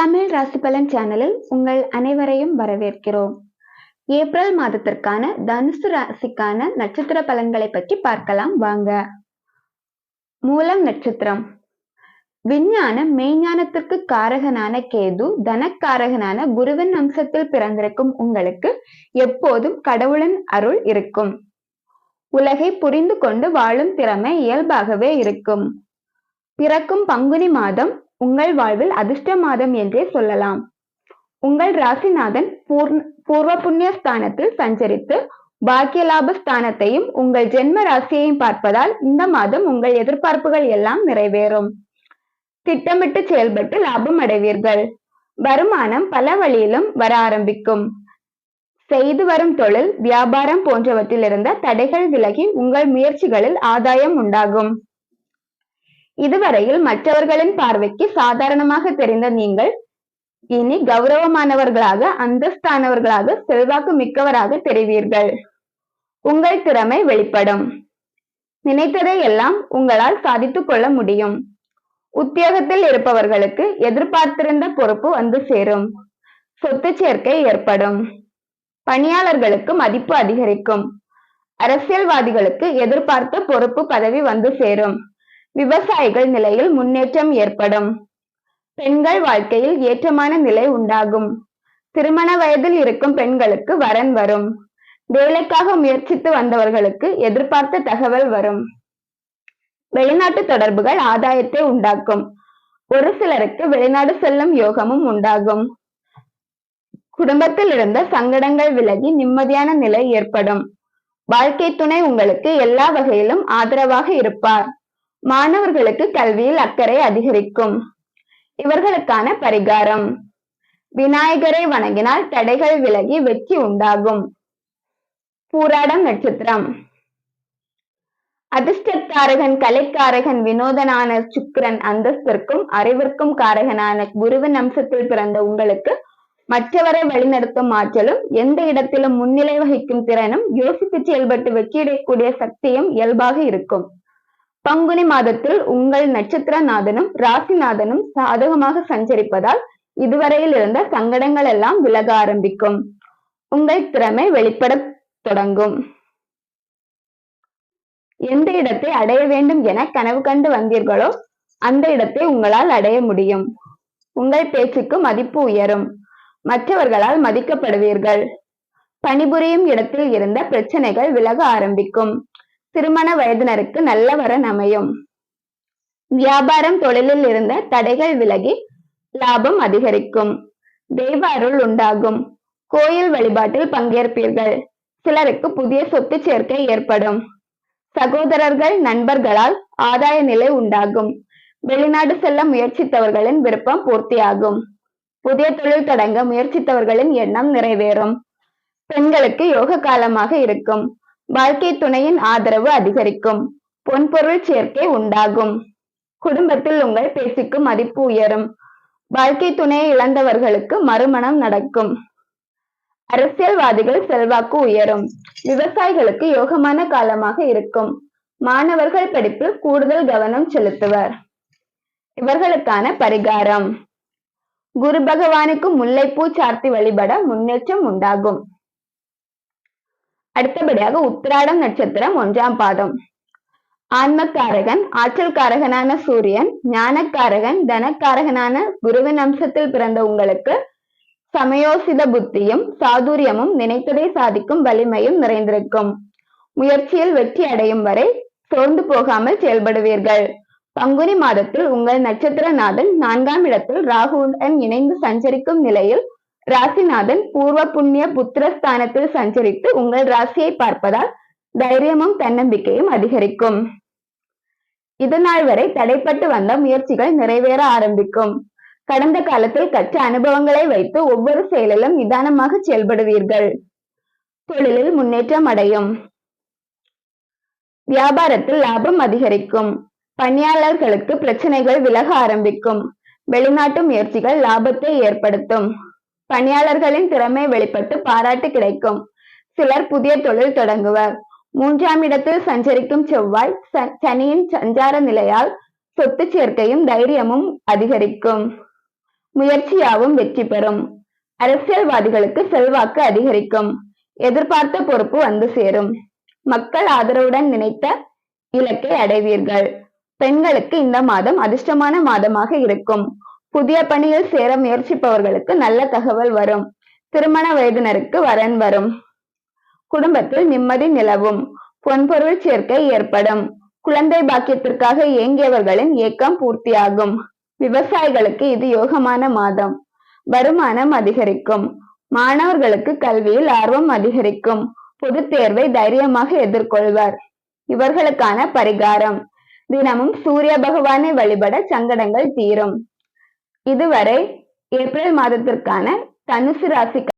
தமிழ் ராசி பலன் சேனலில் உங்கள் அனைவரையும் வரவேற்கிறோம். ஏப்ரல் மாதத்திற்கான தனுசு ராசிக்கான நட்சத்திர பலன்களை பற்றி பார்க்கலாம் வாங்க. மூலம் நட்சத்திரம். விஞ்ஞானம் மெய்ஞானத்திற்கு காரகனான கேது தனக்காரகனான குருவின் அம்சத்தில் பிறந்திருக்கும் உங்களுக்கு எப்போதும் கடவுளின் அருள் இருக்கும். உலகை புரிந்து கொண்டு வாழும் திறமை இயல்பாகவே இருக்கும். பிறக்கும் பங்குனி மாதம் உங்கள் வாழ்வில் அதிர்ஷ்ட மாதம் என்றே சொல்லலாம். உங்கள் ராசிநாதன் பூர்வ புண்ணிய ஸ்தானத்தில் சஞ்சரித்து பாக்கிய லாப ஸ்தானத்தையும் உங்கள் ஜென்ம ராசியையும் பார்ப்பதால் இந்த மாதம் உங்கள் எதிர்பார்ப்புகள் எல்லாம் நிறைவேறும். திட்டமிட்டு செயல்பட்டு லாபம் அடைவீர்கள். வருமானம் பல வழியிலும் வர ஆரம்பிக்கும். செய்து வரும் தொழில் வியாபாரம் போன்றவற்றில் இருந்த தடைகள் விலகி உங்கள் முயற்சிகளில் ஆதாயம் உண்டாகும். இதுவரையில் மற்றவர்களின் பார்வைக்கு சாதாரணமாக தெரிந்த நீங்கள் இனி கௌரவமானவர்களாக அந்தஸ்தானவர்களாக செல்வாக்கு மிக்கவராக தெரிவீர்கள். உங்கள் திறமை வெளிப்படும். நினைத்ததை எல்லாம் உங்களால் சாதித்துக் கொள்ள முடியும். உத்தியோகத்தில் இருப்பவர்களுக்கு எதிர்பார்த்திருந்த பொறுப்பு வந்து சேரும். சொத்து சேர்க்கை ஏற்படும். பணியாளர்களுக்கு மதிப்பு அதிகரிக்கும். அரசியல்வாதிகளுக்கு எதிர்பார்த்த பொறுப்பு பதவி வந்து சேரும். விவசாயிகள் நிலையில் முன்னேற்றம் ஏற்படும். பெண்கள் வாழ்க்கையில் ஏற்றமான நிலை உண்டாகும். திருமண வயதில் இருக்கும் பெண்களுக்கு வரன் வரும். வேலைக்காக முயற்சித்து வந்தவர்களுக்கு எதிர்பார்த்த தகவல் வரும். வெளிநாட்டு தொடர்புகள் ஆதாயத்தை உண்டாக்கும். ஒரு சிலருக்கு வெளிநாடு செல்லும் யோகமும் உண்டாகும். குடும்பத்தில் இருந்த சங்கடங்கள் விலகி நிம்மதியான நிலை ஏற்படும். வாழ்க்கை துணை உங்களுக்கு எல்லா வகையிலும் ஆதரவாக இருப்பார். மாணவர்களுக்கு கல்வியில் அக்கறை அதிகரிக்கும். இவர்களுக்கான பரிகாரம்: விநாயகரை வணங்கினால் தடைகள் விலகி வெற்றி உண்டாகும். பூராடம் நட்சத்திரம். அதிர்ஷ்டக்காரகன் கலைக்காரகன் வினோதனான சுக்கிரன் அந்தஸ்திற்கும் அறிவிற்கும் காரகனான குருவின் அம்சத்தில் பிறந்த உங்களுக்கு மற்றவரை வழிநடத்தும் ஆற்றலும் எந்த இடத்திலும் முன்னிலை வகிக்கும் திறனும் யோசித்து செயல்பட்டு வெற்றியடையக்கூடிய சக்தியும் இயல்பாக இருக்கும். பங்குனி மாதத்தில் உங்கள் நட்சத்திரநாதனும் ராசிநாதனும் சாதகமாக சஞ்சரிப்பதால் இதுவரையில் இருந்த சங்கடங்கள் எல்லாம் விலக ஆரம்பிக்கும். உங்கள் திறமை வெளிப்பட தொடங்கும். எந்த இடத்தை அடைய வேண்டும் என கனவு கண்டு வந்தீர்களோ அந்த இடத்தை உங்களால் அடைய முடியும். உங்கள் பேச்சுக்கு மதிப்பு உயரும். மற்றவர்களால் மதிக்கப்படுவீர்கள். பணிபுரியும் இடத்தில் இருந்த பிரச்சனைகள் விலக ஆரம்பிக்கும். திருமண வயதினருக்கு நல்ல வரன் அமையும். வியாபாரம் தொழிலில் இருந்த தடைகள் விலகி லாபம் அதிகரிக்கும். தெய்வ அருள் உண்டாகும். கோயில் வழிபாட்டில் பங்கேற்பீர்கள். சிலருக்கு புதிய சொத்து சேர்க்கை ஏற்படும். சகோதரர்கள் நண்பர்களால் ஆதாய நிலை உண்டாகும். வெளிநாடு செல்ல முயற்சித்தவர்களின் விருப்பம் பூர்த்தியாகும். புதிய தொழில் தொடங்க முயற்சித்தவர்களின் எண்ணம் நிறைவேறும். பெண்களுக்கு யோக காலமாக இருக்கும். வாழ்க்கை துணையின் ஆதரவு அதிகரிக்கும். பொன்பொருள் சேர்க்கை உண்டாகும். குடும்பத்தில் உங்கள் பேச்சுக்கு மதிப்பு உயரும். வாழ்க்கை துணையை இழந்தவர்களுக்கு மறுமணம் நடக்கும். அரசியல்வாதிகள் செல்வாக்கு உயரும். விவசாயிகளுக்கு யோகமான காலமாக இருக்கும். மாணவர்கள் படிப்பில் கூடுதல் கவனம் செலுத்துவர். இவர்களுக்கான பரிகாரம்: குரு பகவானுக்கு முல்லைப்பூ சார்த்தி வழிபட முன்னேற்றம் உண்டாகும். அடுத்தபடியாக உத்திராடம் நட்சத்திரம் 1ஆம் பாதம். ஆன்மக்காரகன் ஆற்றல் காரகனான சூரியன் ஞானக்காரகன் தனக்காரகனான குருவின் அம்சத்தில் பிறந்த உங்களுக்கு சமயோசித புத்தியும் சாதுரியமும் நினைத்ததை சாதிக்கும் வலிமையும் நிறைந்திருக்கும். முயற்சியில் வெற்றி அடையும் வரை சோர்ந்து போகாமல் செயல்படுவீர்கள். பங்குனி மாதத்தில் உங்கள் நட்சத்திரநாதன் 4ஆம் இடத்தில் ராகுவுடன் இணைந்து சஞ்சரிக்கும் நிலையில் ராசிநாதன் பூர்வ புண்ணிய புத்திரஸ்தானத்தில் சஞ்சரித்து உங்கள் ராசியை பார்ப்பதால் தைரியமும் தன்னம்பிக்கையும் அதிகரிக்கும். இதுநாள் வரை தடைப்பட்டு வந்த முயற்சிகள் நிறைவேற ஆரம்பிக்கும். கடந்த காலத்தில் கற்ற அனுபவங்களை வைத்து ஒவ்வொரு செயலிலும் நிதானமாக செயல்படுவீர்கள். தொழிலில் முன்னேற்றம் அடையும். வியாபாரத்தில் லாபம் அதிகரிக்கும். பணியாளர்களுக்கு பிரச்சனைகள் விலக ஆரம்பிக்கும். வெளிநாட்டு முயற்சிகள் லாபத்தை ஏற்படுத்தும். பணியாளர்களின் திறமை வெளிப்பட்டு பாராட்டு கிடைக்கும். சிலர் புதிய தொழில் தொடங்குவர். 3ஆம் இடத்தில் சஞ்சரிக்கும் செவ்வாய் சனியின் சஞ்சார நிலையால் சொத்து சேர்க்கையும் தைரியமும் அதிகரிக்கும். முயற்சியாவும் வெற்றி பெறும். அரசியல்வாதிகளுக்கு செல்வாக்கு அதிகரிக்கும். எதிர்பார்த்த பொறுப்பு வந்து சேரும். மக்கள் ஆதரவுடன் நினைத்த இலக்கை அடைவீர்கள். பெண்களுக்கு இந்த மாதம் அதிர்ஷ்டமான மாதமாக இருக்கும். புதிய பணியில் சேர முயற்சிப்பவர்களுக்கு நல்ல தகவல் வரும். திருமண வயதினருக்கு வரன் வரும். குடும்பத்தில் நிம்மதி நிலவும். பொன்பொருள் சேர்க்கை ஏற்படும். குழந்தை பாக்கியத்திற்காக ஏங்கியவர்களின் ஏக்கம் பூர்த்தியாகும். விவசாயிகளுக்கு இது யோகமான மாதம். வருமானம் அதிகரிக்கும். மாணவர்களுக்கு கல்வியில் ஆர்வம் அதிகரிக்கும். பொதுத் தேர்வை தைரியமாக எதிர்கொள்வர். இவர்களுக்கான பரிகாரம்: தினமும் சூரிய பகவானை வழிபட சங்கடங்கள் தீரும். இதுவரை ஏப்ரல் மாதத்திற்கான தனுசு ராசிக்கான